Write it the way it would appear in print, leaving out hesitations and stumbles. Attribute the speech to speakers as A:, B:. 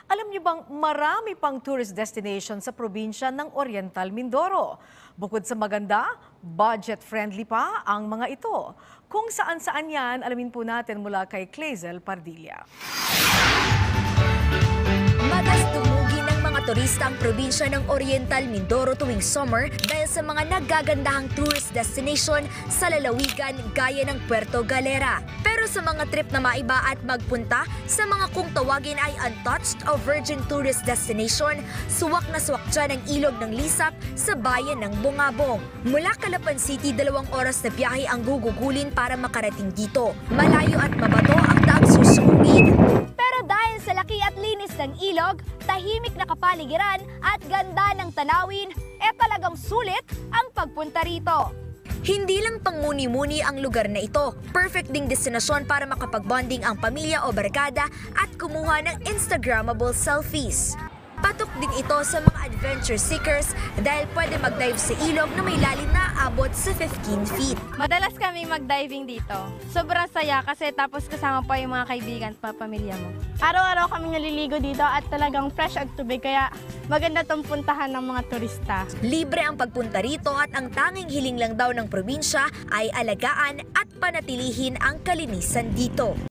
A: Alam niyo bang marami pang tourist destination sa probinsya ng Oriental Mindoro? Bukod sa maganda, budget-friendly pa ang mga ito. Kung saan-saan yan, alamin po natin mula kay Clazel Pardilla.
B: Matas tumugi ng mga turista ang probinsya ng Oriental Mindoro tuwing summer dahil sa mga naggagandahang tourist destination sa lalawigan gaya ng Puerto Galera. Pero sa mga trip na maiba at magpunta sa mga kung tawagin ay untouched o virgin tourist destination, suwak na suwak dyan ang ilog ng Lisap sa bayan ng Bungabong. Mula Calapan City, 2 oras na biyahe ang gugugulin para makarating dito. Malayo at mabato ang daang susungin. Pero dahil sa laki at linis ng ilog, tahimik na kapaligiran at ganda ng tanawin, talagang sulit ang pagpunta rito. Hindi lang pangmuni-muni ang lugar na ito. Perfect ding destinasyon para makapag-bonding ang pamilya o barkada at kumuha ng Instagrammable selfies. Patok din ito sa mga adventure seekers dahil pwede mag-dive sa ilog na may lalim na abot sa 15 feet.
C: Madalas kami mag-diving dito. Sobrang saya kasi tapos kasama pa yung mga kaibigan at pamilya mo. Araw-araw kami naliligo dito at talagang fresh ang tubig kaya maganda itong puntahan ng mga turista.
B: Libre ang pagpunta rito at ang tanging hiling lang daw ng probinsya ay alagaan at panatilihin ang kalinisan dito.